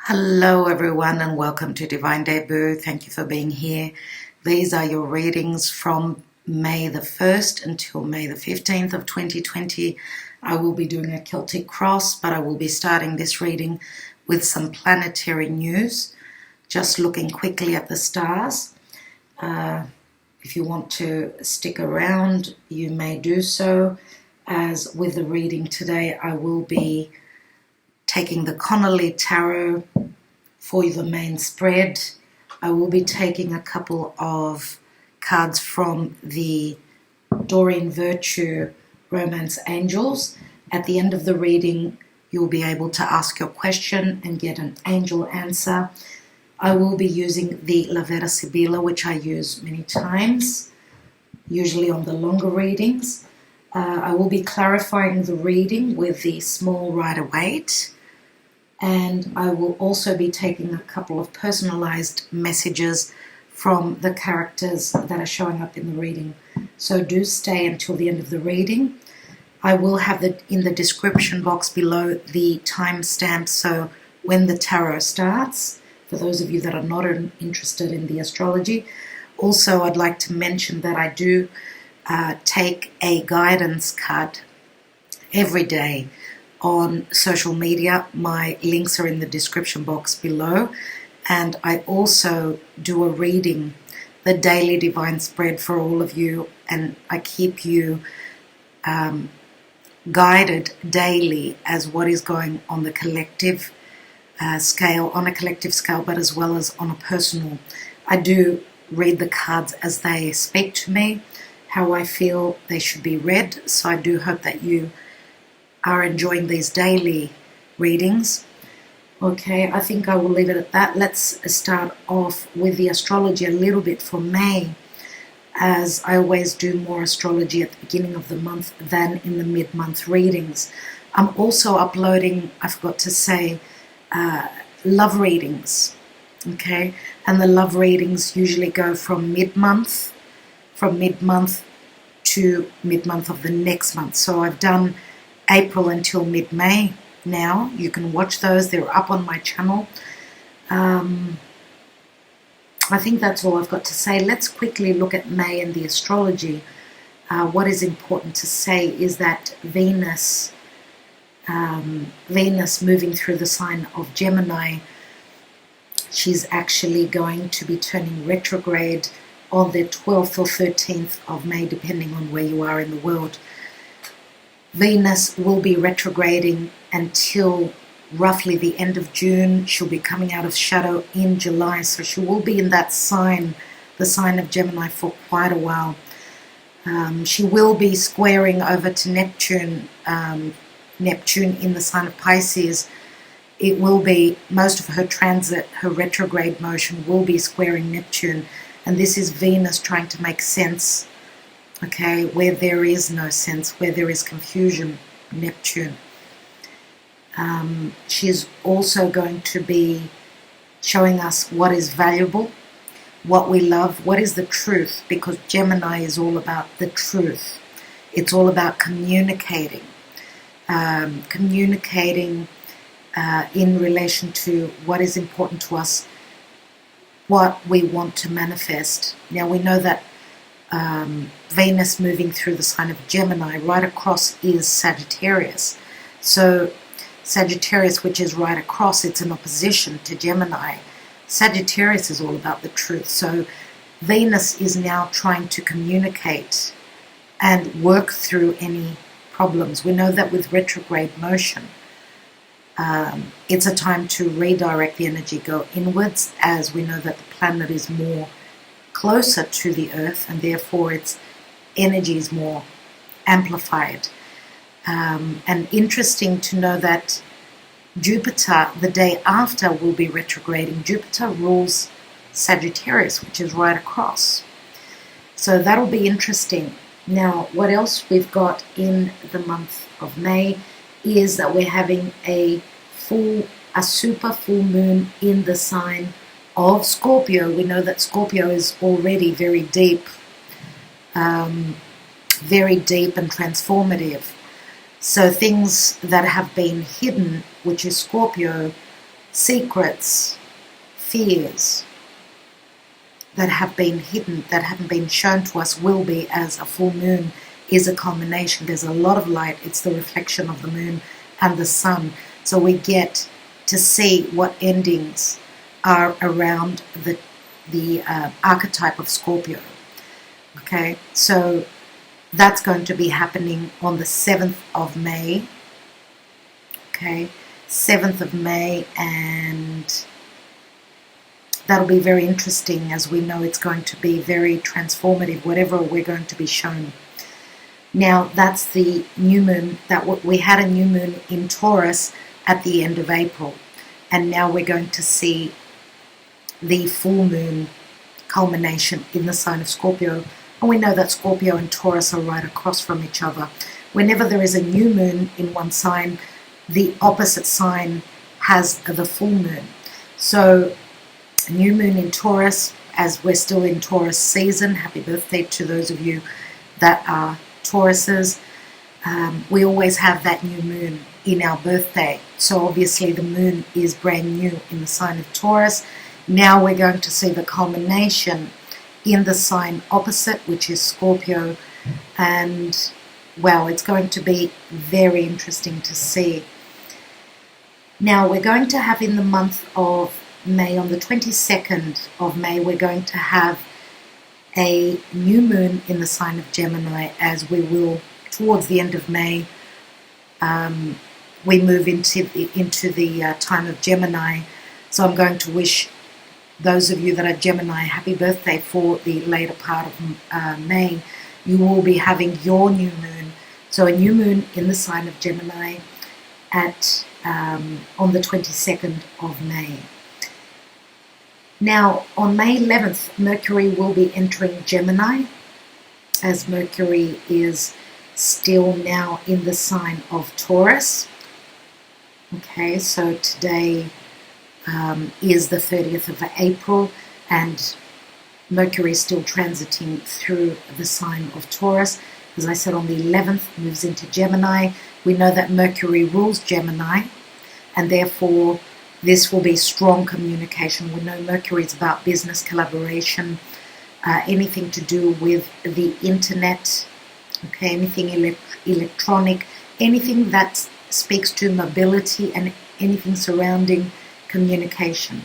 Hello everyone and welcome to Divine Debut. Thank you for being here. These are your readings from May the 1st until May the 15th of 2020. I will be doing a Celtic cross, but I will be starting this reading with some planetary news. Just looking quickly at the stars. If you want to stick around, you may do so. As with the reading today, I will be taking the Connolly tarot for the main spread. I will be taking a couple of cards from the Doreen Virtue Romance Angels. At the end of the reading, you'll be able to ask your question and get an angel answer. I will be using the Vera Sibilla, which I use many times, usually on the longer readings. I will be clarifying the reading with the small Rider-Waite. And I will also be taking a couple of personalized messages from the characters that are showing up in the reading. So do stay until the end of the reading. I will have in the description box below the timestamp, so when the tarot starts, for those of you that are not interested in the astrology. Also, I'd like to mention that I do take a guidance card every day on social media. My links are in the description box below, and I also do a reading, the daily divine spread for all of you, and I keep you guided daily as what is going on the collective scale, but as well as on a personal. I do read the cards as they speak to me, how I feel they should be read, so I do hope that you are enjoying these daily readings. Okay, I think I will leave it at that. Let's start off with the astrology a little bit for May, as I always do more astrology at the beginning of the month than in the mid-month readings. I'm also uploading, I forgot to say, love readings. Okay, and the love readings usually go from mid-month to mid-month of the next month. So I've done April until mid-May now. You can watch those. They're up on my channel. I think that's all I've got to say. Let's quickly look at May and the astrology. What is important to say is that Venus moving through the sign of Gemini, she's actually going to be turning retrograde on the 12th or 13th of May, depending on where you are in the world. Venus will be retrograding until roughly the end of June. She'll be coming out of shadow in July, so she will be in that sign, the sign of Gemini, for quite a while. She will be squaring over to Neptune in the sign of Pisces. It will be, most of her transit, her retrograde motion will be squaring Neptune, and this is Venus trying to make sense. Okay, where there is no sense, where there is confusion, Neptune. She's also going to be showing us what is valuable, what we love, what is the truth, because Gemini is all about the truth. It's all about communicating. In relation to what is important to us, what we want to manifest. Now we know that Venus moving through the sign of Gemini, right across is Sagittarius. So Sagittarius, which is right across, it's in opposition to Gemini. Sagittarius is all about the truth. So Venus is now trying to communicate and work through any problems. We know that with retrograde motion, it's a time to redirect the energy, go inwards, as we know that the planet is more closer to the earth, and therefore its energy is more amplified. And interesting to know that Jupiter, the day after, will be retrograding. Jupiter rules Sagittarius, which is right across. So that'll be interesting. Now, what else we've got in the month of May is that we're having a super full moon in the sign of Scorpio. We know that Scorpio is already very deep and transformative. So things that have been hidden, which is Scorpio, secrets, fears that have been hidden, that haven't been shown to us, will be, as a full moon is a culmination. There's a lot of light. It's the reflection of the moon and the sun. So we get to see what endings are around the archetype of Scorpio. Okay, so that's going to be happening on the 7th of May. Okay, 7th of May, and that'll be very interesting, as we know it's going to be very transformative, whatever we're going to be shown. Now, that's the new moon. We had a new moon in Taurus at the end of April, and now we're going to see the full moon culmination in the sign of Scorpio. And we know that Scorpio and Taurus are right across from each other. Whenever there is a new moon in one sign, the opposite sign has the full moon. So, a new moon in Taurus, as we're still in Taurus season. Happy birthday to those of you that are Tauruses. We always have that new moon in our birthday. So obviously the moon is brand new in the sign of Taurus. Now we're going to see the culmination in the sign opposite, which is Scorpio. And, well, it's going to be very interesting to see. Now we're going to have in the month of May, on the 22nd of May, we're going to have a new moon in the sign of Gemini, as we will, towards the end of May, we move into the time of Gemini. So I'm going to wish those of you that are Gemini happy birthday for the later part of May. You will be having your new moon. So a new moon in the sign of Gemini on the 22nd of May. Now, on May 11th, Mercury will be entering Gemini, as Mercury is still now in the sign of Taurus. Okay, so today is the 30th of April, and Mercury is still transiting through the sign of Taurus. As I said, on the 11th, moves into Gemini. We know that Mercury rules Gemini, and therefore this will be strong communication. We know Mercury is about business, collaboration, anything to do with the internet, okay, anything electronic, anything that speaks to mobility, and anything surrounding communication.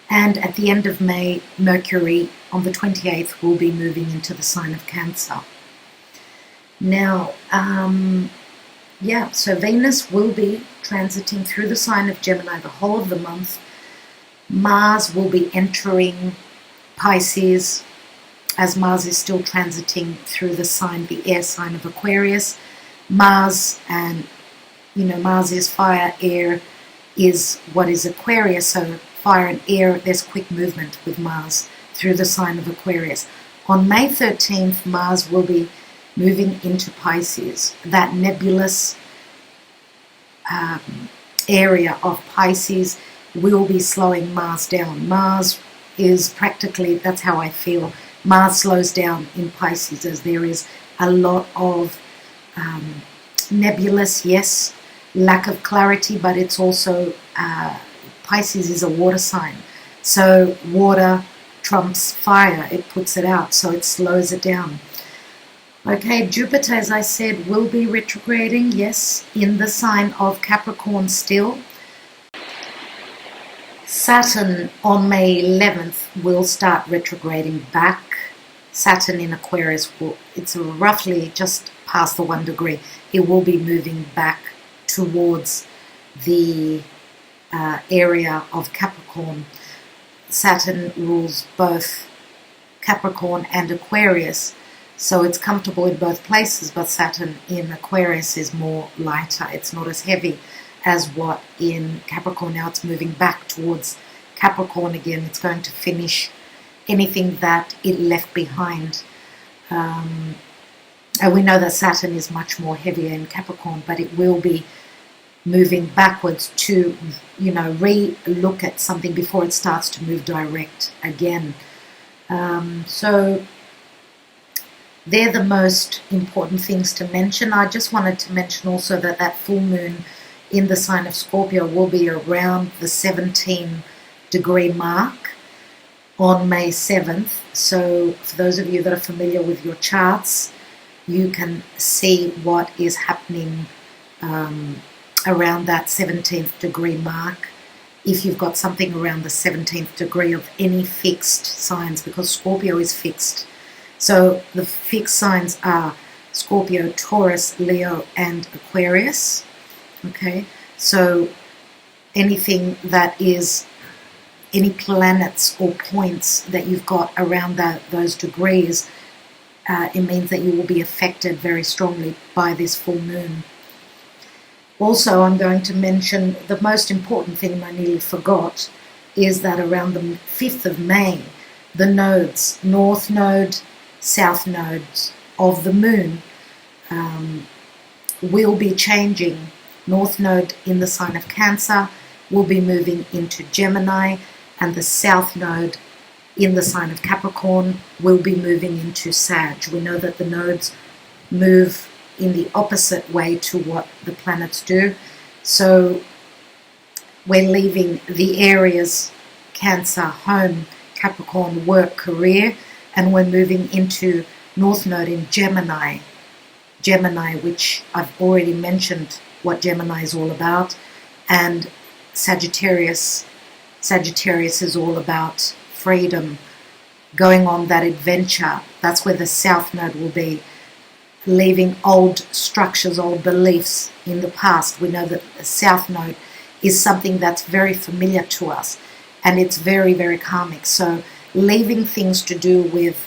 And at the end of May, Mercury on the 28th will be moving into the sign of Cancer. Now, so Venus will be transiting through the sign of Gemini the whole of the month. Mars will be entering Pisces, as Mars is still transiting through the air sign of Aquarius. Mars is fire, air is what is Aquarius, so fire and air, there's quick movement with Mars through the sign of Aquarius. On May 13th, Mars will be moving into Pisces. That nebulous area of Pisces will be slowing Mars down. Mars is practically, that's how I feel, Mars slows down in Pisces, as there is a lot of nebulous, yes, lack of clarity, but it's also, Pisces is a water sign. So water trumps fire, it puts it out, so it slows it down. Okay, Jupiter, as I said, will be retrograding, yes, in the sign of Capricorn still. Saturn on May 11th will start retrograding back. Saturn in Aquarius, it's roughly just past the 1 degree. It will be moving back towards the area of Capricorn. Saturn rules both Capricorn and Aquarius, so it's comfortable in both places, but Saturn in Aquarius is more lighter. It's not as heavy as what in Capricorn. Now it's moving back towards Capricorn again. It's going to finish anything that it left behind. And we know that Saturn is much more heavier in Capricorn, but it will be moving backwards to, re-look at something before it starts to move direct again. So they're the most important things to mention. I just wanted to mention also that full moon in the sign of Scorpio will be around the 17-degree mark on May 7th. So for those of you that are familiar with your charts, you can see what is happening around that 17th degree mark. If you've got something around the 17th degree of any fixed signs, because Scorpio is fixed. So the fixed signs are Scorpio, Taurus, Leo, and Aquarius. Okay, so anything that is any planets or points that you've got around those degrees, it means that you will be affected very strongly by this full moon. Also, I'm going to mention the most important thing I nearly forgot is that around the 5th of May, the nodes, North Node, South Nodes of the moon will be changing. North Node in the sign of Cancer will be moving into Gemini, and the South Node in the sign of Capricorn will be moving into Sag. We know that the nodes move in the opposite way to what the planets do. So we're leaving the areas Cancer, home, Capricorn, work, career, and we're moving into North Node in Gemini, which I've already mentioned what Gemini is all about, and Sagittarius is all about freedom, going on that adventure. That's where the South Node will be, leaving old structures, old beliefs in the past. We know that the South Node is something that's very familiar to us, and it's very, very karmic. So leaving things to do with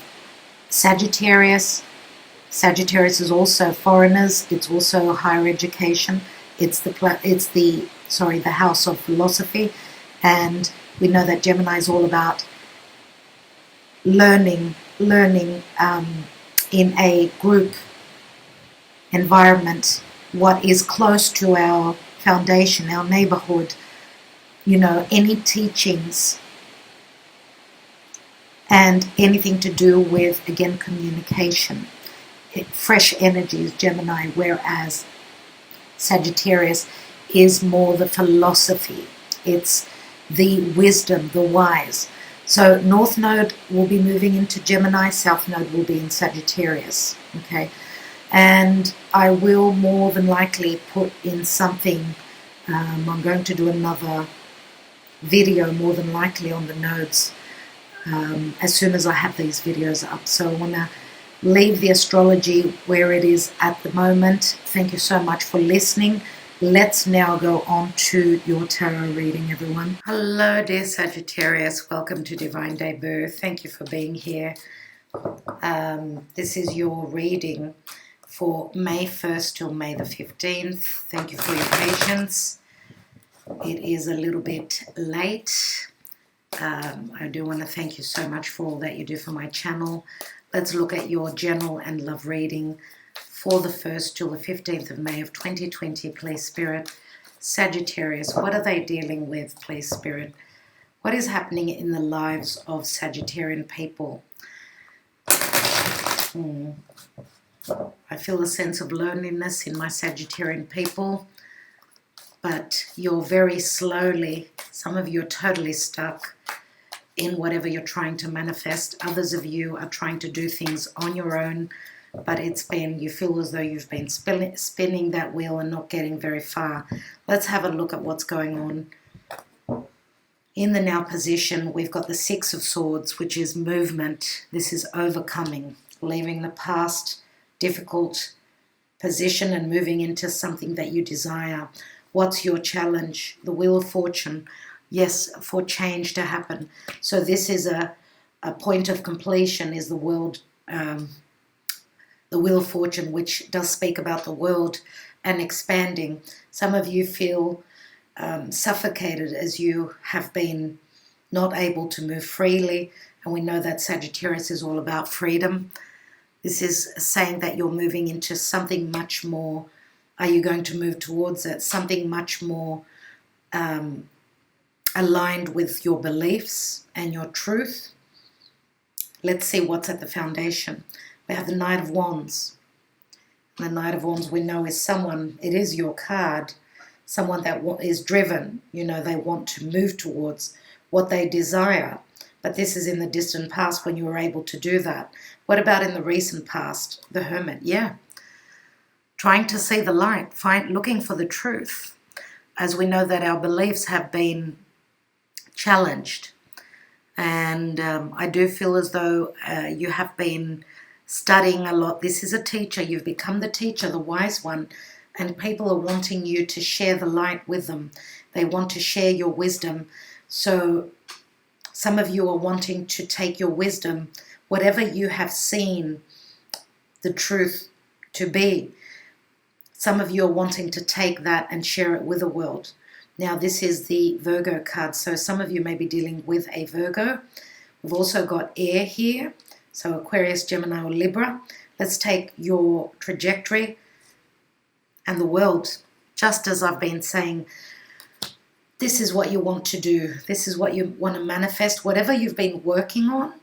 Sagittarius. Sagittarius is also foreigners. It's also higher education. It's the house of philosophy, and we know that Gemini is all about learning in a group environment, what is close to our foundation, our neighborhood, any teachings and anything to do with, again, communication. Fresh energies, Gemini, whereas Sagittarius is more the philosophy. It's the wisdom, the wise. So North Node will be moving into Gemini, South Node will be in Sagittarius. Okay, and I will more than likely put in something. I'm going to do another video more than likely on the nodes as soon as I have these videos up. So I want to leave the astrology where it is at the moment. Thank you so much for listening. Let's now go on to your tarot reading, everyone. Hello, dear Sagittarius. Welcome to Divine Debut. Thank you for being here. This is your reading for May 1st till May the 15th. Thank you for your patience. It is a little bit late. I do want to thank you so much for all that you do for my channel. Let's look at your general and love reading for the 1st till the 15th of May of 2020, please, Spirit. Sagittarius, what are they dealing with, please, Spirit? What is happening in the lives of Sagittarian people? I feel a sense of loneliness in my Sagittarian people, but you're very slowly, some of you are totally stuck in whatever you're trying to manifest. Others of you are trying to do things on your own, but you feel as though you've been spinning that wheel and not getting very far. Let's have a look at what's going on. In the now position, we've got the Six of Swords, which is movement. This is overcoming, leaving the past difficult position and moving into something that you desire. What's your challenge? The Wheel of Fortune. Yes, for change to happen. So this is a point of completion, is the Wheel of Fortune, which does speak about the world and expanding. Some of you feel suffocated as you have been not able to move freely, and we know that Sagittarius is all about freedom. This is saying that you're moving into something much more. Are you going to move towards it? Something much more aligned with your beliefs and your truth. Let's see what's at the foundation. We have the Knight of Wands. The Knight of Wands we know is someone, it is your card, someone that is driven, you know, they want to move towards what they desire. But this is in the distant past when you were able to do that. What about in the recent past? The Hermit, yeah. Trying to see the light, looking for the truth, as we know that our beliefs have been challenged. And I do feel as though you have been studying a lot. This is a teacher. You've become the teacher, the wise one, and people are wanting you to share the light with them. They want to share your wisdom. So some of you are wanting to take your wisdom, whatever you have seen the truth to be. Some of you are wanting to take that and share it with the world. Now, this is the Virgo card, so some of you may be dealing with a Virgo. We've also got air here, so Aquarius, Gemini, or Libra. Let's take your trajectory and the world. Just as I've been saying, this is what you want to do. This is what you want to manifest, whatever you've been working on,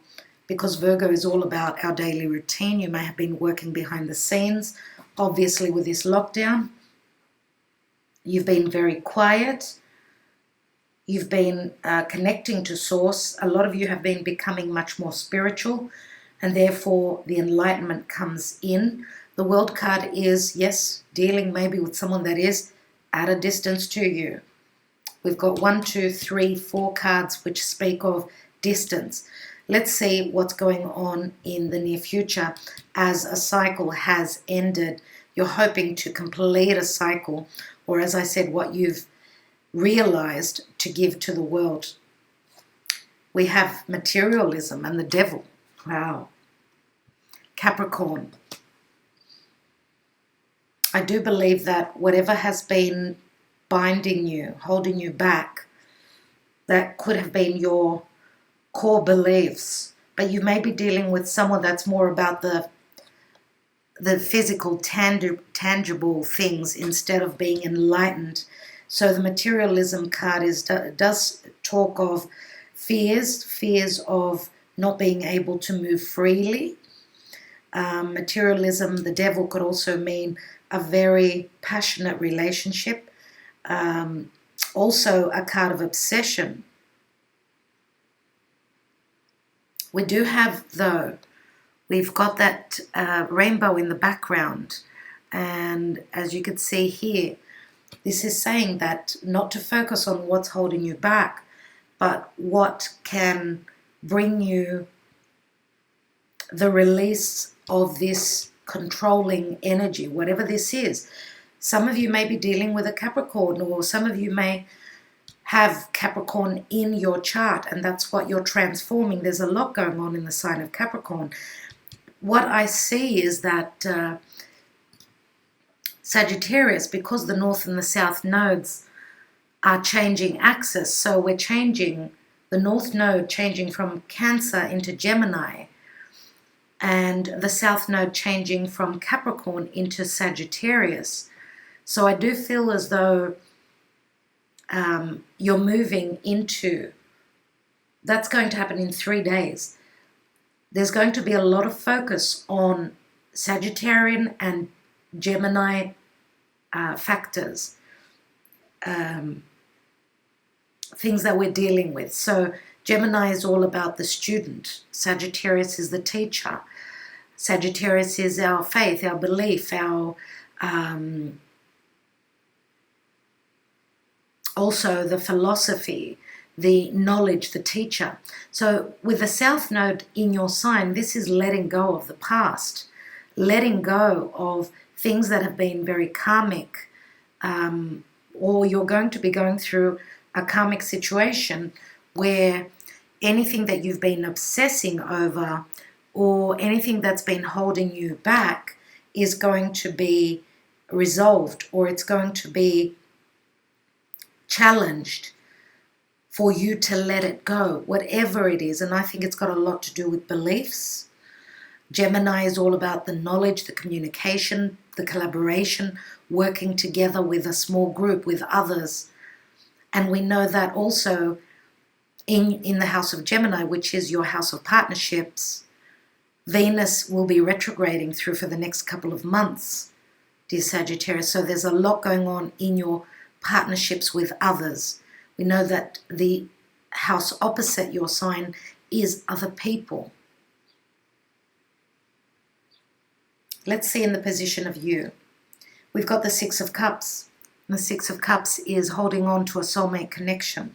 because Virgo is all about our daily routine. You may have been working behind the scenes, obviously with this lockdown. You've been very quiet. You've been connecting to source. A lot of you have been becoming much more spiritual, and therefore the enlightenment comes in. The World card is, yes, dealing maybe with someone that is at a distance to you. We've got 1, 2, 3, 4 cards which speak of distance. Let's see what's going on in the near future as a cycle has ended. You're hoping to complete a cycle, or as I said, what you've realized to give to the world. We have materialism and the devil. Wow. Capricorn. I do believe that whatever has been binding you, holding you back, that could have been your core beliefs, but you may be dealing with someone that's more about the physical, tangible things instead of being enlightened. So the materialism card does talk of fears of not being able to move freely. Materialism, the devil, could also mean a very passionate relationship. Also a card of obsession. We do have, though, we've got that rainbow in the background. And as you can see here, this is saying that not to focus on what's holding you back, but what can bring you the release of this controlling energy, whatever this is. Some of you may be dealing with a Capricorn, or some of you may have Capricorn in your chart, and that's what you're transforming. There's a lot going on in the sign of Capricorn. What I see is that Sagittarius, because the North and the South nodes are changing axis, so we're changing the North node, changing from Cancer into Gemini, and the South node changing from Capricorn into Sagittarius. So I do feel as though you're moving into, that's going to happen in 3 days. There's going to be a lot of focus on Sagittarian and Gemini factors, things that we're dealing with. So Gemini is all about the student. Sagittarius is the teacher. Sagittarius is our faith, our belief, our also the philosophy, the knowledge, the teacher. So with the South node in your sign, this is letting go of the past, letting go of things that have been very karmic, or you're going to be going through a karmic situation where anything that you've been obsessing over or anything that's been holding you back is going to be resolved, or it's going to be challenged for you to let it go, whatever it is. And I think it's got a lot to do with beliefs. Gemini is all about the knowledge, the communication, the collaboration, working together with a small group, with others. And we know that also in the house of Gemini, which is your house of partnerships, Venus will be retrograding through for the next couple of months, dear Sagittarius. So there's a lot going on in your partnerships with others. We know that the house opposite your sign is other people. Let's see in the position of you. We've got the Six of Cups. The Six of Cups is holding on to a soulmate connection.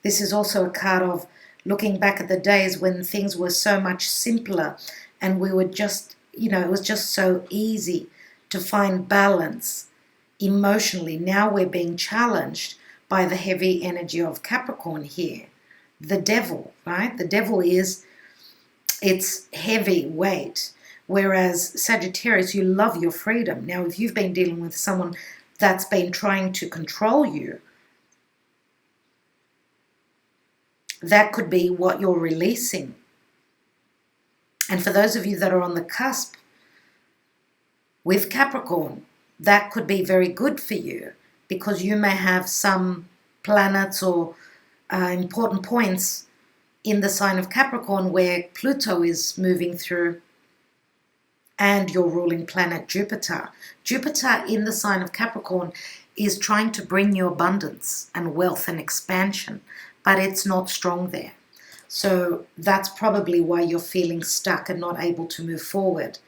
This is also a card of looking back at the days when things were so much simpler and we were just, it was just so easy to find balance emotionally. Now we're being challenged by the heavy energy of Capricorn here. The devil, right? The devil it's heavy weight. Whereas Sagittarius, you love your freedom. Now, if you've been dealing with someone that's been trying to control you, that could be what you're releasing. And for those of you that are on the cusp with Capricorn, that could be very good for you because you may have some planets or important points in the sign of Capricorn where Pluto is moving through and your ruling planet Jupiter. Jupiter in the sign of Capricorn is trying to bring you abundance and wealth and expansion, but it's not strong there. So that's probably why you're feeling stuck and not able to move forward.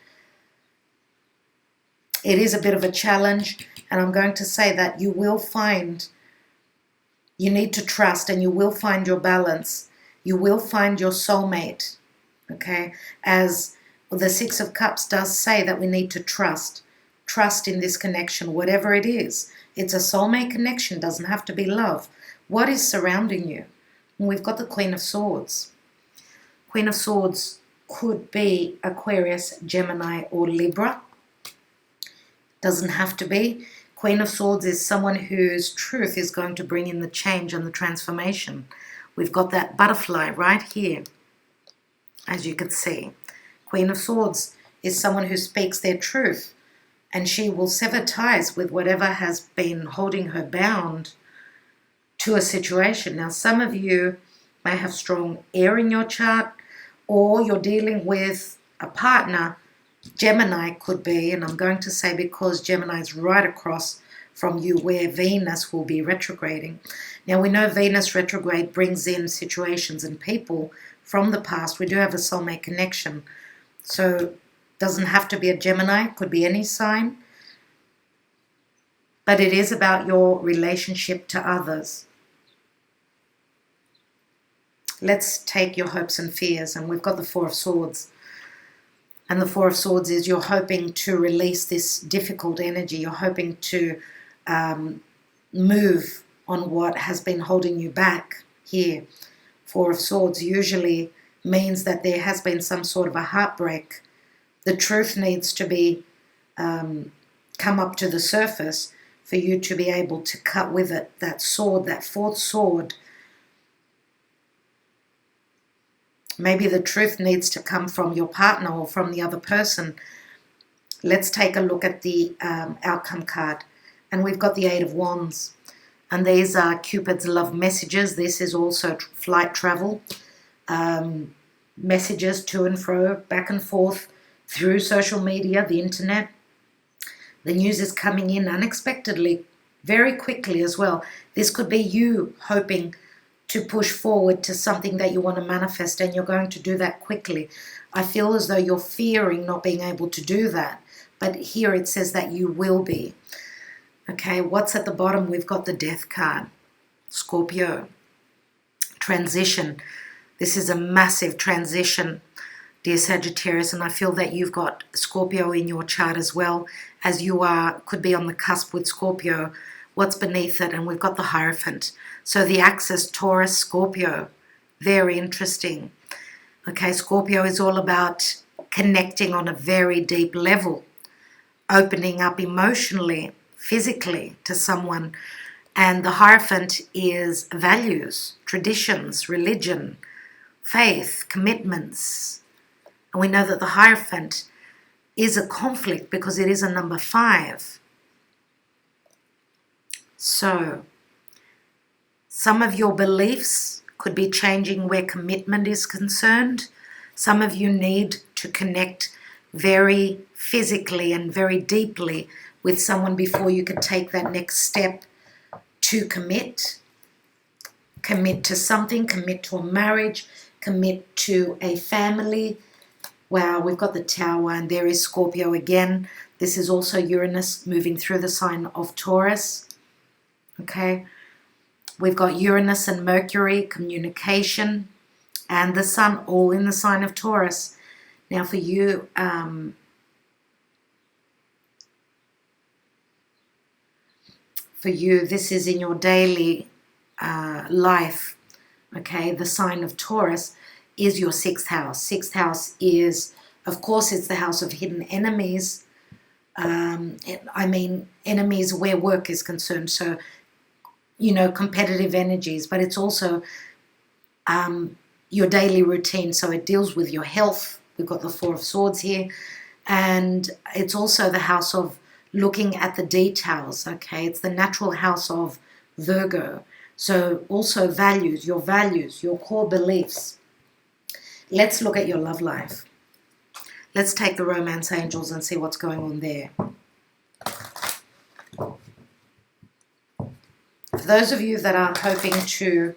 It is a bit of a challenge, and I'm going to say that you need to trust, and you will find your balance. You will find your soulmate, okay? As the Six of Cups does say that we need to trust in this connection, whatever it is. It's a soulmate connection, doesn't have to be love. What is surrounding you? And we've got the Queen of Swords. Queen of Swords could be Aquarius, Gemini, or Libra. Doesn't have to be. Queen of Swords is someone whose truth is going to bring in the change and the transformation. We've got that butterfly right here, as you can see. Queen of Swords is someone who speaks their truth, and she will sever ties with whatever has been holding her bound to a situation. Now, some of you may have strong air in your chart, or you're dealing with a partner. Gemini could be, and I'm going to say because Gemini is right across from you where Venus will be retrograding. Now, we know Venus retrograde brings in situations and people from the past. We do have a soulmate connection. So doesn't have to be a Gemini, could be any sign. But it is about your relationship to others. Let's take your hopes and fears, and we've got the Four of Swords. And the Four of Swords is you're hoping to release this difficult energy. You're hoping to move on what has been holding you back here. Four of Swords usually means that there has been some sort of a heartbreak. The truth needs to be come up to the surface for you to be able to cut with it. That sword, that fourth sword. Maybe the truth needs to come from your partner or from the other person. Let's take a look at the outcome card. And we've got the Eight of Wands. And these are Cupid's love messages. This is also flight travel. Messages to and fro, back and forth through social media, the internet. The news is coming in unexpectedly, very quickly as well. This could be you hoping to push forward to something that you want to manifest, and you're going to do that quickly. I feel as though you're fearing not being able to do that, but here it says that you will be. Okay, what's at the bottom? We've got the Death card. Scorpio. Transition. This is a massive transition, dear Sagittarius, and I feel that you've got Scorpio in your chart as well, as you could be on the cusp with Scorpio. What's beneath it? And we've got the Hierophant. So the axis, Taurus, Scorpio. Very interesting. Okay, Scorpio is all about connecting on a very deep level, opening up emotionally, physically to someone. And the Hierophant is values, traditions, religion, faith, commitments. And we know that the Hierophant is a conflict because it is a number 5. So some of your beliefs could be changing where commitment is concerned. Some of you need to connect very physically and very deeply with someone before you can take that next step to commit to something, commit to a marriage, commit to a family. Wow, we've got the Tower, and there is Scorpio again. This is also Uranus moving through the sign of Taurus. Okay, we've got Uranus and Mercury, communication, and the Sun, all in the sign of Taurus. Now for you, this is in your daily life. Okay, the sign of Taurus is your 6th house. 6th house is, of course, it's the house of hidden enemies. I mean, enemies where work is concerned. So, you know, competitive energies, but it's also your daily routine. So it deals with your health. We've got the 4 of Swords here. And it's also the house of looking at the details. Okay, it's the natural house of Virgo. So also values, your core beliefs. Let's look at your love life. Let's take the romance angels and see what's going on there. For those of you that are hoping to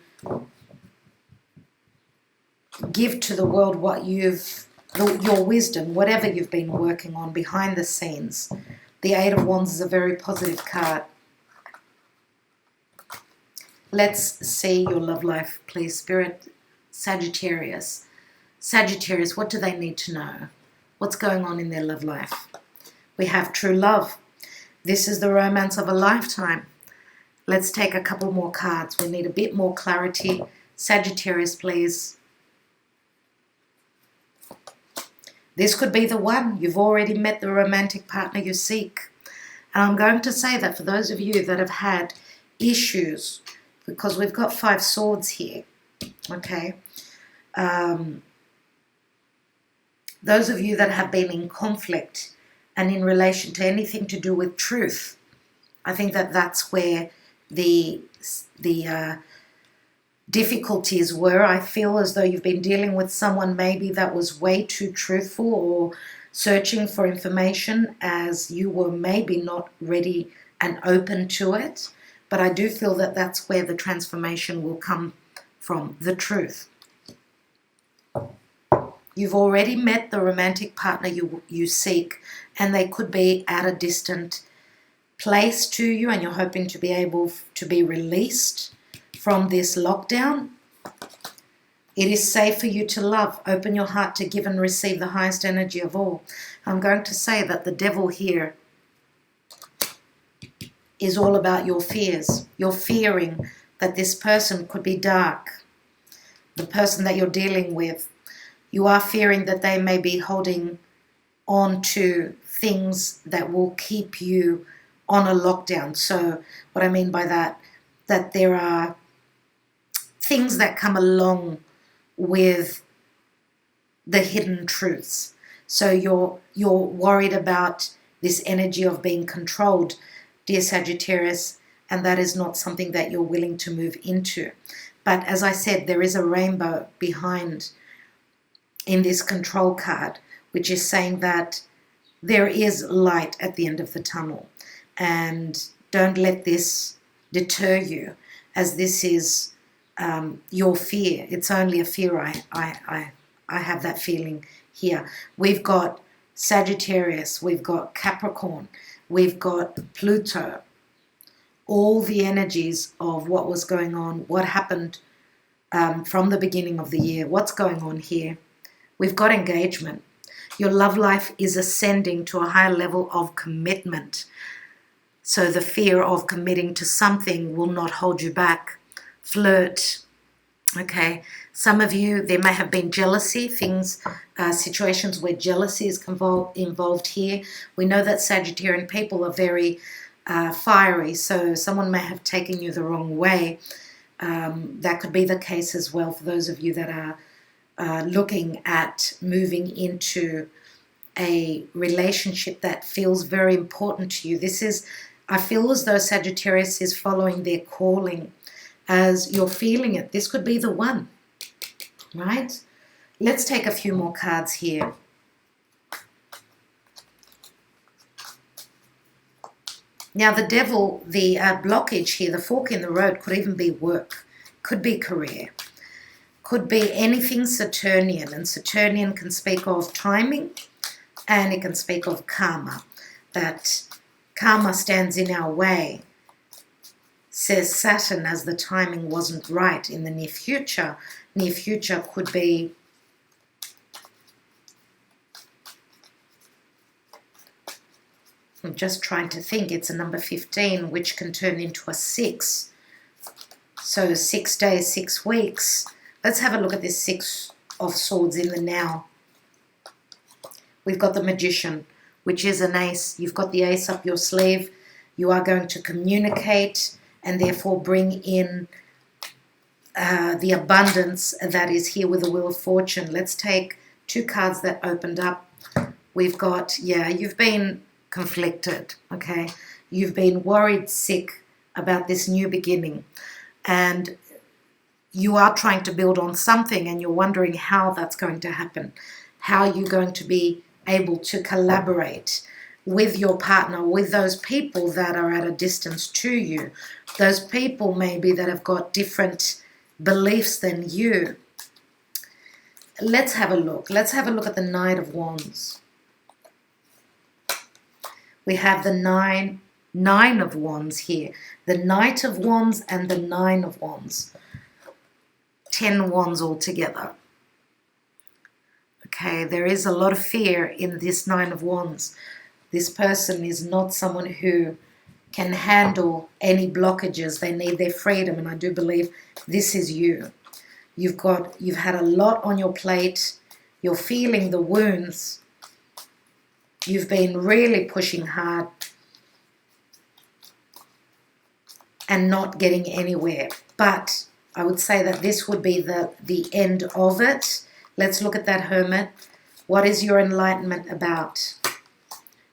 give to the world what your wisdom, whatever you've been working on behind the scenes, the 8 of Wands is a very positive card. Let's see your love life, please, Spirit. Sagittarius. Sagittarius, what do they need to know? What's going on in their love life? We have true love. This is the romance of a lifetime. Let's take a couple more cards. We need a bit more clarity. Sagittarius, please. This could be the one. You've already met the romantic partner you seek. And I'm going to say that for those of you that have had issues, because we've got 5 swords here, okay? Those of you that have been in conflict and in relation to anything to do with truth, I think that that's where the difficulties were. I feel as though you've been dealing with someone maybe that was way too truthful or searching for information as you were maybe not ready and open to it. But I do feel that that's where the transformation will come from, the truth. You've already met the romantic partner you seek, and they could be at a distant place to you, and you're hoping to be able to be released from this lockdown. It is safe for you to love. Open your heart to give and receive the highest energy of all. I'm going to say that the devil here is all about your fears. You're fearing that this person could be dark. The person that you're dealing with, you are fearing that they may be holding on to things that will keep you on a lockdown. So what I mean by that there are things that come along with the hidden truths. So you're worried about this energy of being controlled, dear Sagittarius, and that is not something that you're willing to move into. But as I said, there is a rainbow behind in this control card, which is saying that there is light at the end of the tunnel. And don't let this deter you, as this is your fear. It's only a fear. I have that feeling here. We've got Sagittarius, we've got Capricorn, we've got Pluto. All the energies of what was going on, what happened from the beginning of the year, what's going on here. We've got engagement. Your love life is ascending to a higher level of commitment. So the fear of committing to something will not hold you back. Flirt. Okay. Some of you, there may have been jealousy, situations where jealousy is involved here. We know that Sagittarian people are very fiery, so someone may have taken you the wrong way. That could be the case as well for those of you that are looking at moving into a relationship that feels very important to you. I feel as though Sagittarius is following their calling as you're feeling it. This could be the one, right? Let's take a few more cards here. Now the devil, the blockage here, the fork in the road, could even be work, could be career, could be anything Saturnian. And Saturnian can speak of timing, and it can speak of karma, that karma stands in our way. Says Saturn, as the timing wasn't right in the near future. Near future could be I'm just trying to think. It's a number 15, which can turn into a 6. So 6 days, 6 weeks. Let's have a look at this 6 of Swords in the now. We've got the Magician, which is an ace. You've got the ace up your sleeve. You are going to communicate and therefore bring in the abundance that is here with the Wheel of Fortune. Let's take 2 cards that opened up. We've got, you've been conflicted, okay? You've been worried sick about this new beginning, and you are trying to build on something, and you're wondering how that's going to happen, how you're going to be able to collaborate with your partner, with those people that are at a distance to you, those people maybe that have got different beliefs than you. Let's have a look. Let's have a look at the Knight of Wands. We have the nine of Wands here. The Knight of Wands and the 9 of Wands. 10 wands altogether. Okay, there is a lot of fear in this 9 of Wands. This person is not someone who can handle any blockages. They need their freedom, and I do believe this is you. You've had a lot on your plate. You're feeling the wounds. You've been really pushing hard and not getting anywhere. But I would say that this would be the end of it. Let's look at that Hermit. What is your enlightenment about?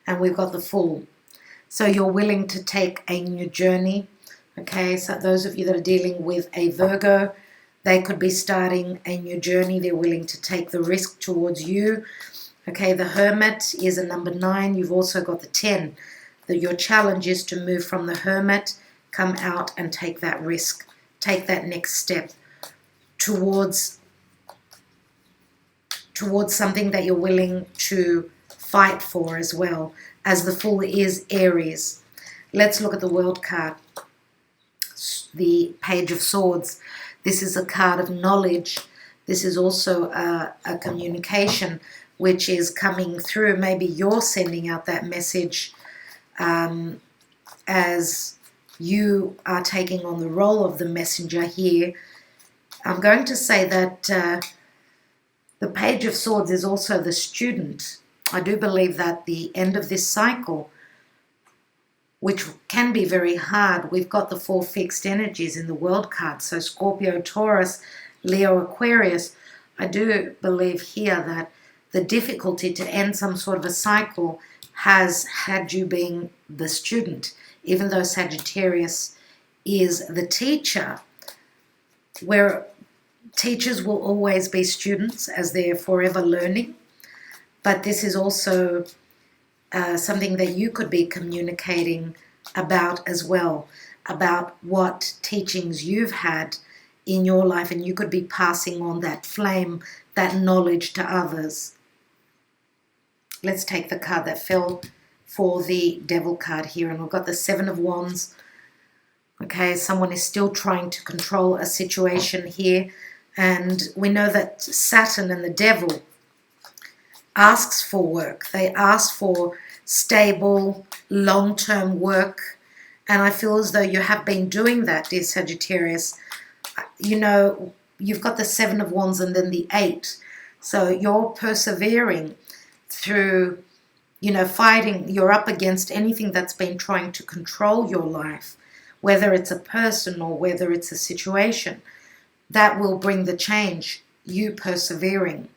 And we've got the Fool. So you're willing to take a new journey. Okay, so those of you that are dealing with a Virgo, they could be starting a new journey. They're willing to take the risk towards you. Okay, the Hermit is a number 9. You've also got the 10. That your challenge is to move from the Hermit, come out and take that risk. Take that next step towards something that you're willing to fight for as well, as the Fool is Aries. Let's look at the World card. The Page of Swords. This is a card of knowledge. This is also a communication which is coming through. Maybe you're sending out that message as you are taking on the role of the messenger here. I'm going to say that the Page of Swords is also the student. I do believe that the end of this cycle, which can be very hard, we've got the 4 fixed energies in the World card. So Scorpio, Taurus, Leo, Aquarius. I do believe here that the difficulty to end some sort of a cycle has had you being the student. Even though Sagittarius is the teacher, where teachers will always be students as they're forever learning. But this is also something that you could be communicating about as well, about what teachings you've had in your life, and you could be passing on that flame, that knowledge to others. Let's take the card that fell for the Devil card here, and we've got the 7 of Wands. Okay, someone is still trying to control a situation here, and we know that Saturn and the Devil asks for work. They ask for stable, long-term work, and I feel as though you have been doing that, dear Sagittarius. You know, you've got the 7 of Wands and then the 8, so you're persevering through, fighting. You're up against anything that's been trying to control your life, whether it's a person or whether it's a situation. That will bring the change, you persevering.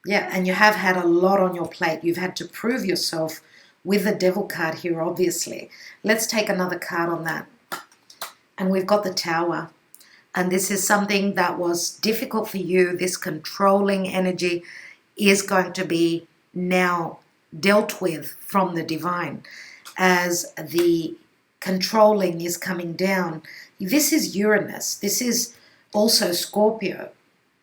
Yeah, and you have had a lot on your plate. You've had to prove yourself with the Devil card here, obviously. Let's take another card on that. And we've got the Tower. And this is something that was difficult for you. This controlling energy is going to be now dealt with from the divine. as the controlling is coming down. This is Uranus. This is also Scorpio.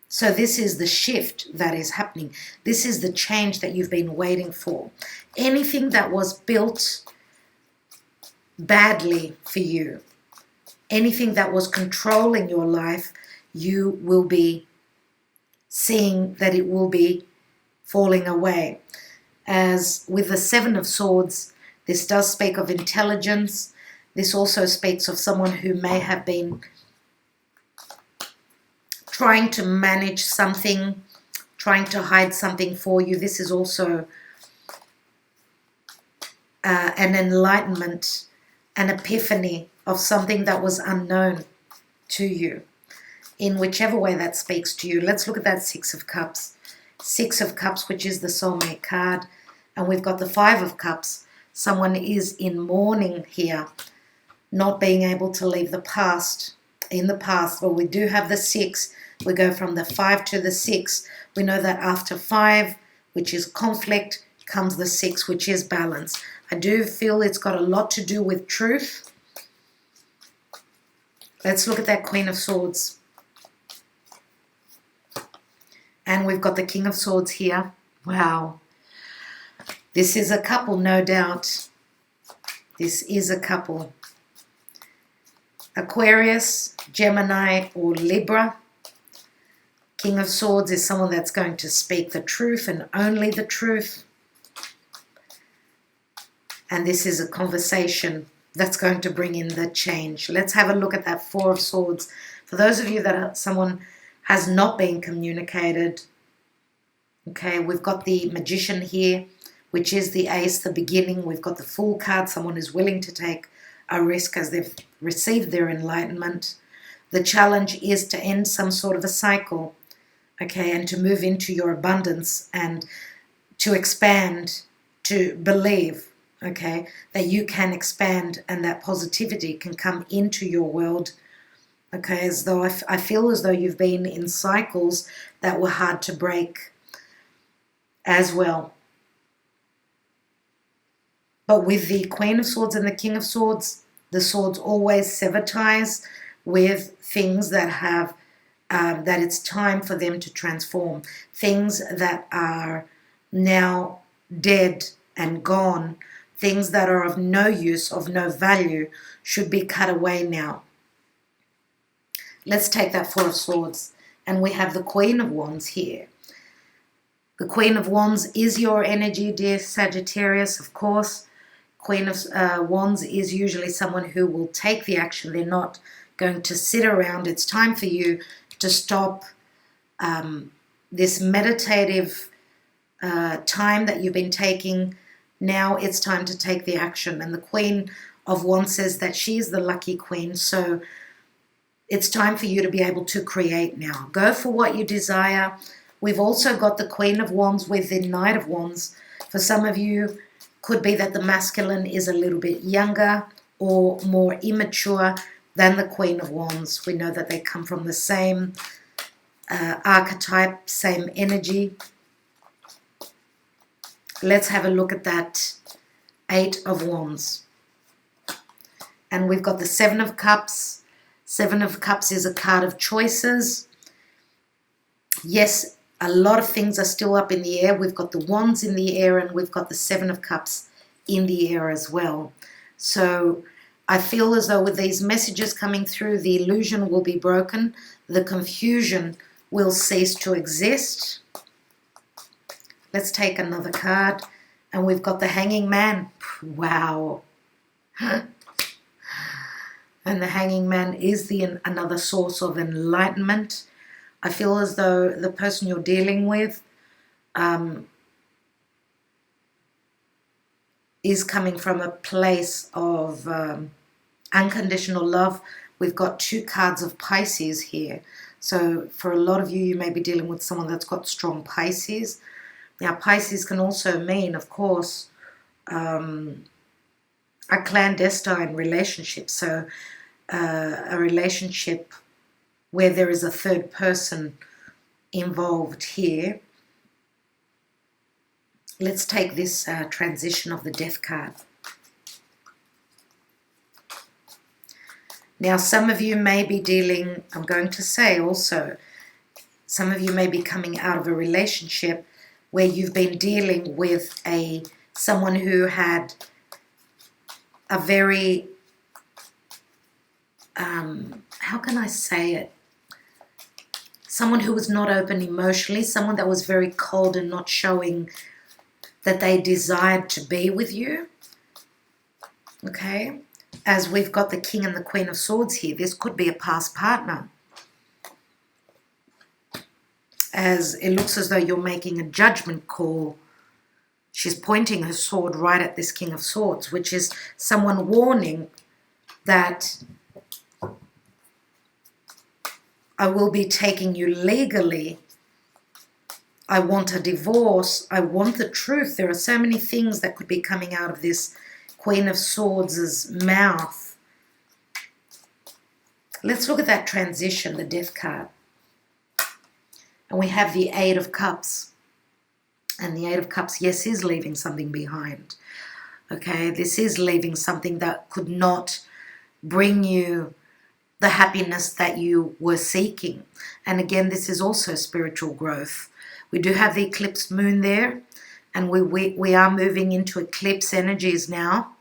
So this is the shift that is happening. This is the change that you've been waiting for. Anything that was built badly for you, anything that was controlling your life, you will be seeing that it will be falling away. As with the Seven of Swords, this does speak of intelligence. This also speaks of someone who may have been trying to manage something, trying to hide something for you. This is also an enlightenment, an epiphany of something that was unknown to you, in whichever way that speaks to you. Let's look at that Six of Cups. Six of Cups, which is the soulmate card. And we've got the Five of Cups. Someone is in mourning here, not being able to leave the past. In the past, well, we do have the Six. We go from the 5 to the 6. We know that after 5, which is conflict, comes the 6, which is balance. I do feel it's got a lot to do with truth. Let's look at that Queen of Swords. And we've got the King of Swords here. Wow. This is a couple, no doubt. This is a couple. Aquarius, Gemini, or Libra. King of Swords is someone that's going to speak the truth and only the truth. And this is a conversation that's going to bring in the change. Let's have a look at that Four of Swords. For those of you that someone has not been communicated, okay, we've got the Magician here, which is the Ace, the beginning. We've got the Fool card, someone who's willing to take a risk as they've received their enlightenment. The challenge is to end some sort of a cycle, okay, and to move into your abundance and to expand, to believe, okay, that you can expand and that positivity can come into your world, okay, as though I feel as though you've been in cycles that were hard to break as well. But with the Queen of Swords and the King of Swords, the swords always sever ties with things that have that it's time for them to transform. Things that are now dead and gone, things that are of no use, of no value, should be cut away now. Let's take that Four of Swords. And we have the Queen of Wands here. The Queen of Wands is your energy, dear Sagittarius, of course. Queen of Wands is usually someone who will take the action. They're not going to sit around. It's time for you to stop this meditative time that you've been taking. Now it's time to take the action. And the Queen of Wands says that she is the lucky queen. So it's time for you to be able to create now. Go for what you desire. We've also got the Queen of Wands with the Knight of Wands. For some of you, could be that the masculine is a little bit younger or more immature than the Queen of Wands. We know that they come from the same archetype, same energy. Let's have a look at that Eight of Wands. And we've got the Seven of Cups. Seven of Cups is a card of choices. Yes, a lot of things are still up in the air. We've got the Wands in the air and we've got the Seven of Cups in the air as well. So I feel as though with these messages coming through, the illusion will be broken. The confusion will cease to exist. Let's take another card. And we've got the Hanging Man. Wow. And the Hanging Man is another source of enlightenment. I feel as though the person you're dealing with is coming from a place of unconditional love. We've got two cards of Pisces here. So for a lot of you, you may be dealing with someone that's got strong Pisces. Now, Pisces can also mean, of course, a clandestine relationship. So a relationship where there is a third person involved here. Let's take this transition of the Death card. Now, some of you may be dealing, I'm going to say also, some of you may be coming out of a relationship where you've been dealing with someone who had a very, how can I say it? Someone who was not open emotionally, someone that was very cold and not showing that they desired to be with you. Okay? As we've got the King and the Queen of Swords here, this could be a past partner. As it looks as though you're making a judgment call. She's pointing her sword right at this King of Swords, which is someone warning that I will be taking you legally. I want a divorce. I want the truth. There are so many things that could be coming out of this Queen of Swords' mouth. Let's look at that transition, the Death card. And we have the Eight of Cups. And the Eight of Cups, yes, is leaving something behind. Okay, this is leaving something that could not bring you the happiness that you were seeking. And again, this is also spiritual growth. We do have the eclipsed moon there, and we are moving into eclipse energies now.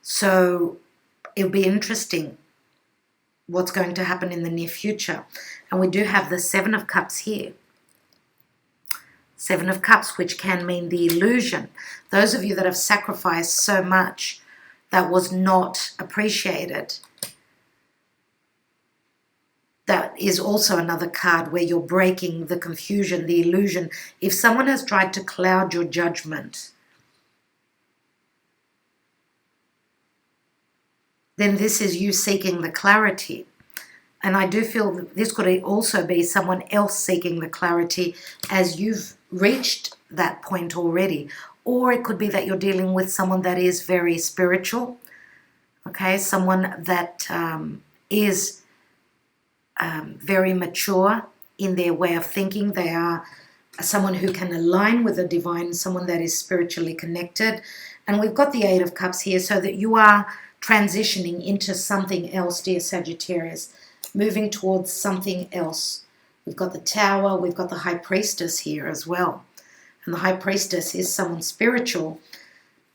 So it'll be interesting what's going to happen in the near future. And we do have the Seven of Cups here. Seven of Cups, which can mean the illusion. Those of you that have sacrificed so much that was not appreciated. That is also another card where you're breaking the confusion, the illusion. If someone has tried to cloud your judgment, then this is you seeking the clarity. And I do feel that this could also be someone else seeking the clarity as you've reached that point already. Or it could be that you're dealing with someone that is very spiritual, okay? Someone that is very mature in their way of thinking. They are someone who can align with the divine, someone that is spiritually connected. And we've got the Eight of Cups here so that you are transitioning into something else, dear Sagittarius, moving towards something else. We've got the Tower, we've got the High Priestess here as well. And the High Priestess is someone spiritual.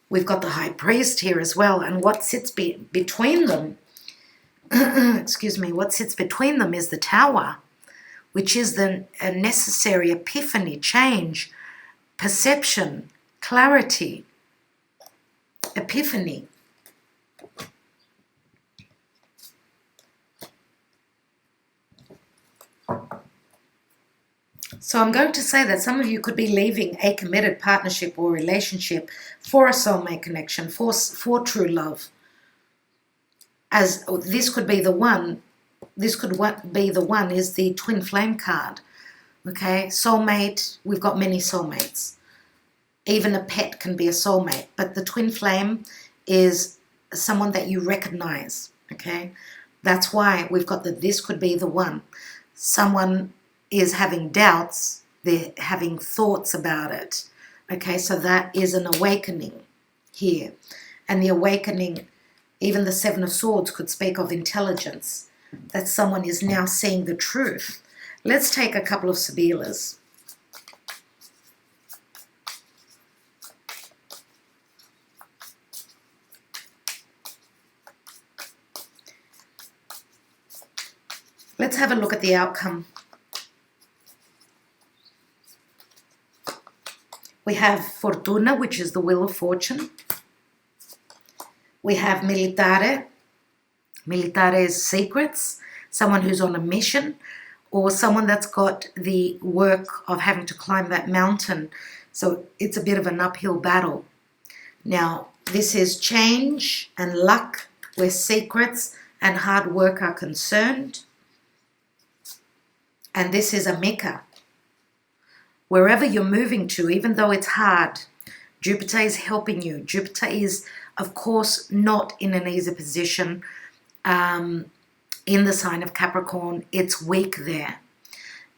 We've got the High Priest here as well. And what sits between them, excuse me, what sits between them is the Tower, which is a necessary epiphany, change, perception, clarity, epiphany. So I'm going to say that some of you could be leaving a committed partnership or relationship for a soulmate connection, for true love. As this could be the one, is the twin flame card. Okay, soulmate, we've got many soulmates. Even a pet can be a soulmate, but the twin flame is someone that you recognize. Okay, that's why we've got this could be the one. Someone is having doubts, they're having thoughts about it. Okay, so that is an awakening here. And the awakening, even the Seven of Swords could speak of intelligence, that someone is now seeing the truth. Let's take a couple of Sibillas. Let's have a look at the outcome. We have Fortuna, which is the Wheel of Fortune. We have Militare. Militare is secrets, someone who's on a mission, or someone that's got the work of having to climb that mountain. So it's a bit of an uphill battle. Now, this is change and luck, where secrets and hard work are concerned. And this is Amika. Wherever you're moving to, even though it's hard, Jupiter is helping you. Jupiter is, of course, not in an easy position in the sign of Capricorn. It's weak there.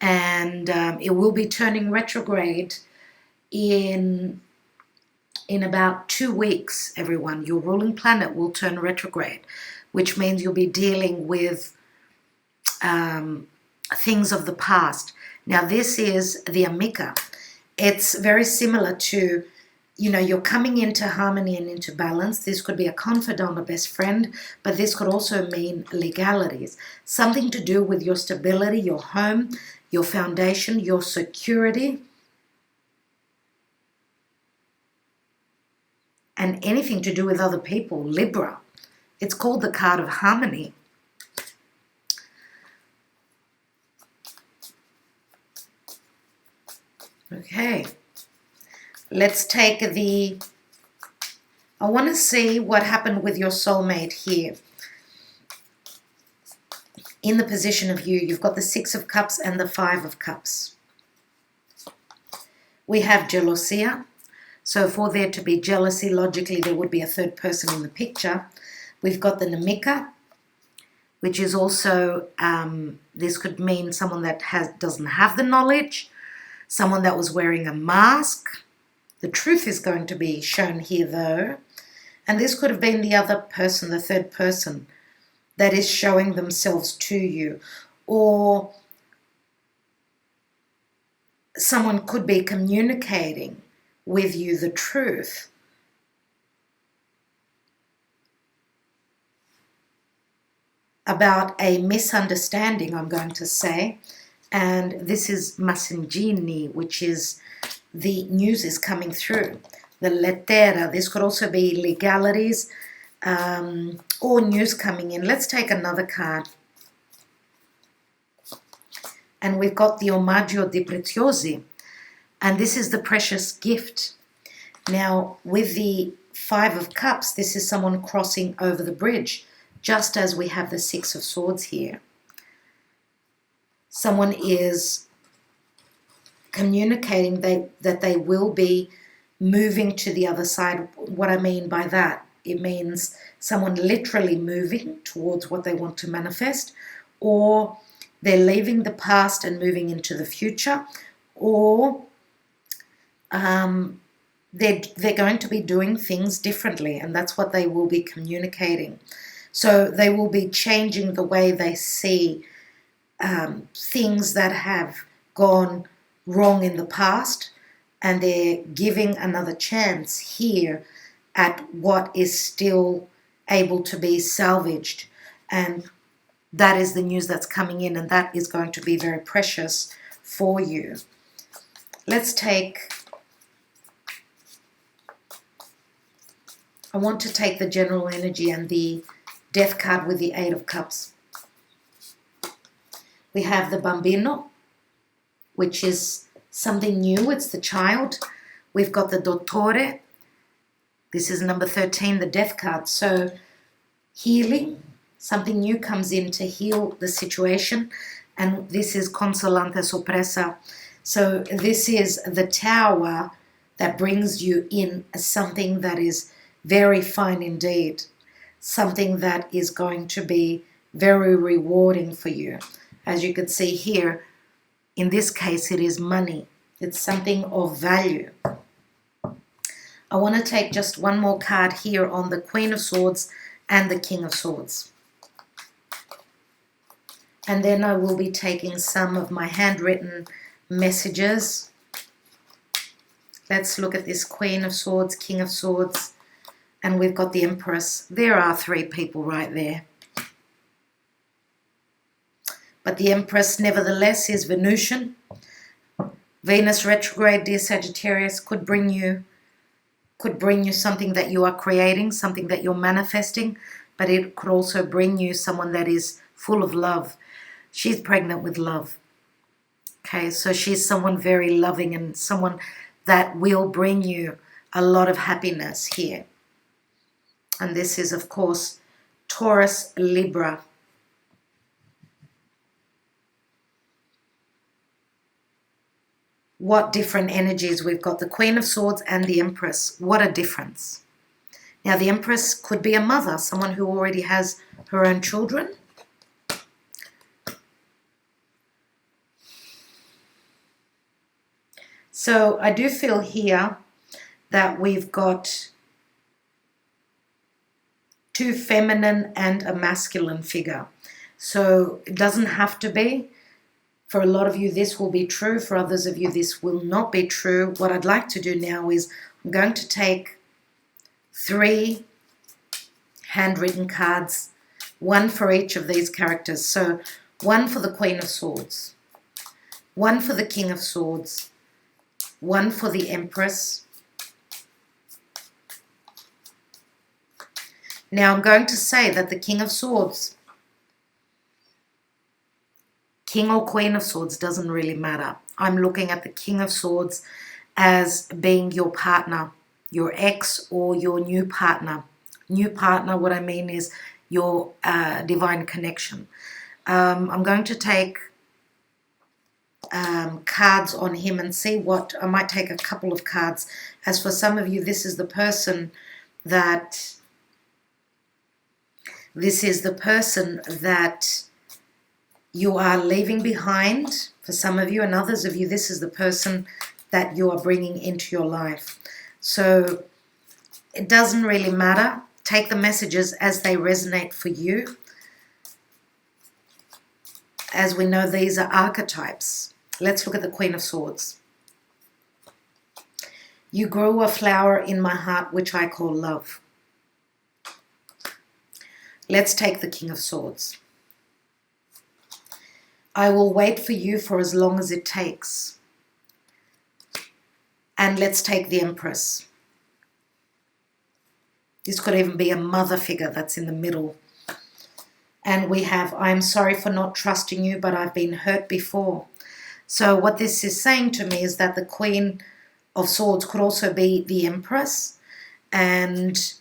And it will be turning retrograde in about 2 weeks, everyone. Your ruling planet will turn retrograde, which means you'll be dealing with things of the past. Now, this is the Amica. It's very similar to, you know, you're coming into harmony and into balance. This could be a confidant or best friend, but this could also mean legalities. Something to do with your stability, your home, your foundation, your security, and anything to do with other people. Libra. It's called the card of harmony. Okay. Let's take the... I want to see what happened with your soulmate here. In the position of you, you've got the Six of Cups and the Five of Cups. We have jealousía. So for there to be jealousy, logically there would be a third person in the picture. We've got the Nemica, which is also, this could mean someone that doesn't have the knowledge, someone that was wearing a mask. The truth is going to be shown here though. And this could have been the other person, the third person, that is showing themselves to you. Or someone could be communicating with you the truth. About a misunderstanding, I'm going to say. And this is Masenghini, which is the news is coming through. The lettera, this could also be legalities or news coming in. Let's take another card. And we've got the Omaggio di Preziosi. And this is the precious gift. Now, with the Five of Cups, this is someone crossing over the bridge, just as we have the Six of Swords here. Someone is communicating that they will be moving to the other side. What I mean by that, it means someone literally moving towards what they want to manifest, or they're leaving the past and moving into the future, or they're going to be doing things differently, and that's what they will be communicating. So they will be changing the way they see things that have gone wrong in the past, and they're giving another chance here at what is still able to be salvaged. And that is the news that's coming in, and that is going to be very precious for you. Let's take... I want to take the general energy and the Death card with the Eight of Cups. We have the Bambino, which is something new. It's the child. We've got the Dottore. This is number 13, the Death card. So healing, something new comes in to heal the situation. And this is Consolante Soppressa. So this is the Tower that brings you in as something that is very fine indeed. Something that is going to be very rewarding for you. As you can see here, in this case, it is money. It's something of value. I want to take just one more card here on the Queen of Swords and the King of Swords. And then I will be taking some of my handwritten messages. Let's look at this Queen of Swords, King of Swords, and we've got the Empress. There are three people right there. But the Empress, nevertheless, is Venusian. Venus retrograde, dear Sagittarius, could bring you something that you are creating, something that you're manifesting, but it could also bring you someone that is full of love. She's pregnant with love. Okay, so she's someone very loving and someone that will bring you a lot of happiness here. And this is, of course, Taurus, Libra. What different energies. We've got the Queen of Swords and the Empress. What a difference. Now, the Empress could be a mother, someone who already has her own children. So I do feel here that we've got two feminine and a masculine figure. So it doesn't have to be. For a lot of you, this will be true. For others of you, this will not be true. What I'd like to do now is I'm going to take 3 handwritten cards, one for each of these characters. So one for the Queen of Swords, one for the King of Swords, one for the Empress. Now I'm going to say that the King of Swords, King or Queen of Swords, doesn't really matter. I'm looking at the King of Swords as being your partner, your ex or your new partner. New partner, what I mean is your divine connection. I'm going to take cards on him and see what, I might take a couple of cards. As for some of you, this is the person that you are leaving behind. For some of you, and others of you, this is the person that you are bringing into your life. So it doesn't really matter. Take the messages as they resonate for you. As we know, these are archetypes. Let's look at the Queen of Swords. You grew a flower in my heart, which I call love. Let's take the King of Swords. I will wait for you for as long as it takes. And let's take the Empress. This could even be a mother figure that's in the middle. And we have, I'm sorry for not trusting you, but I've been hurt before. So what this is saying to me is that the Queen of Swords could also be the Empress. And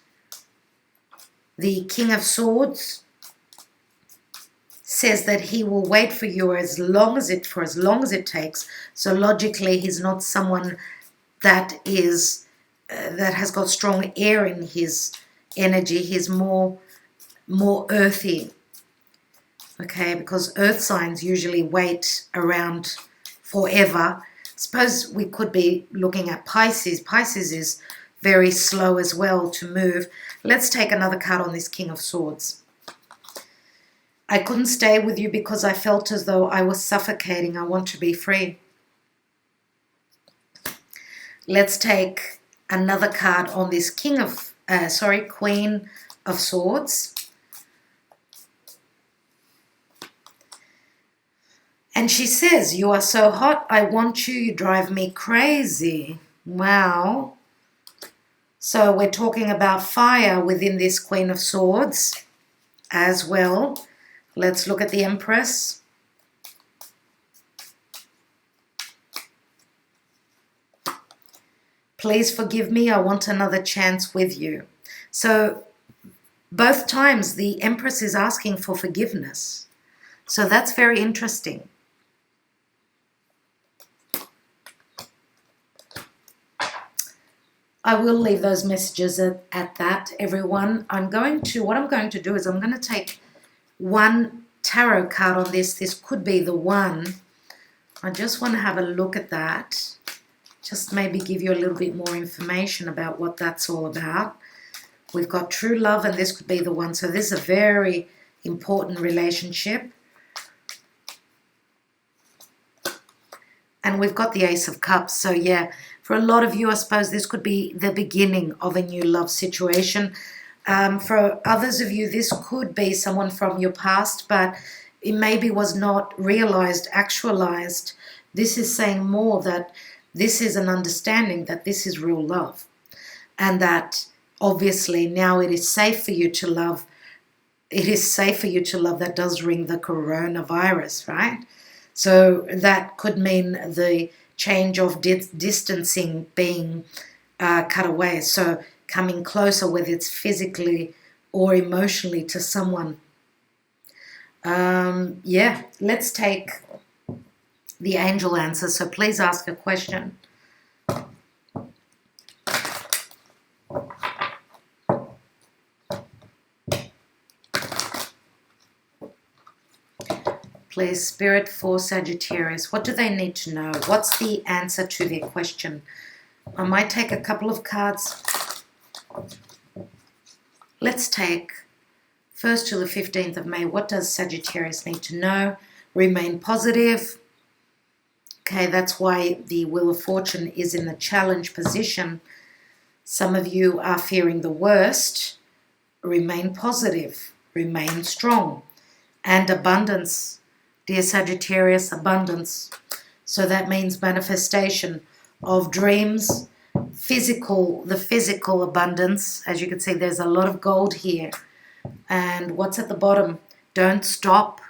the King of Swords says that he will wait for you for as long as it takes. So logically, he's not someone that has got strong air in his energy. He's more earthy. Okay, because earth signs usually wait around forever. Suppose we could be looking at Pisces. Pisces is very slow as well to move. Let's take another card on this King of Swords. I couldn't stay with you because I felt as though I was suffocating. I want to be free. Let's take another card on this Queen of Swords. And she says, you are so hot, I want you, you drive me crazy. Wow. So we're talking about fire within this Queen of Swords as well. Let's look at the Empress. Please forgive me, I want another chance with you. So both times the Empress is asking for forgiveness. So that's very interesting. I will leave those messages at that, everyone. What I'm going to do is I'm going to take one tarot card on this. This could be the one. I just want to have a look at that. Just maybe give you a little bit more information about what that's all about. We've got true love, and this could be the one. So this is a very important relationship. And we've got the Ace of Cups. So yeah, for a lot of you, I suppose this could be the beginning of a new love situation. For others of you, this could be someone from your past, but it maybe was not realized, actualized. This is saying more that this is an understanding that this is real love. And that obviously now it is safe for you to love. It is safe for you to love. That does ring the coronavirus, right? So that could mean the change of distancing being cut away. So coming closer, whether it's physically or emotionally, to someone. Yeah, let's take the angel answer. So please ask a question. Please, Spirit for Sagittarius. What do they need to know? What's the answer to their question? I might take a couple of cards. Let's take 1st to the 15th of May. What does Sagittarius need to know? Remain positive. Okay, that's why the Wheel of Fortune is in the challenge position. Some of you are fearing the worst. Remain positive. Remain strong. And abundance. Dear Sagittarius, abundance. So that means manifestation of dreams, the physical abundance. As you can see, there's a lot of gold here. And what's at the bottom? Don't stop.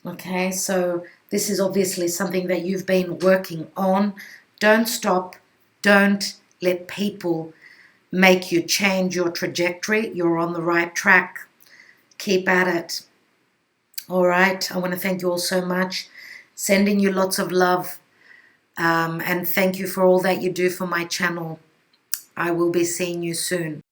Okay, so this is obviously something that you've been working on. Don't stop. Don't let people make you change your trajectory. You're on the right track. Keep at it. All right, I want to thank you all so much. Sending you lots of love. And thank you for all that you do for my channel. I will be seeing you soon.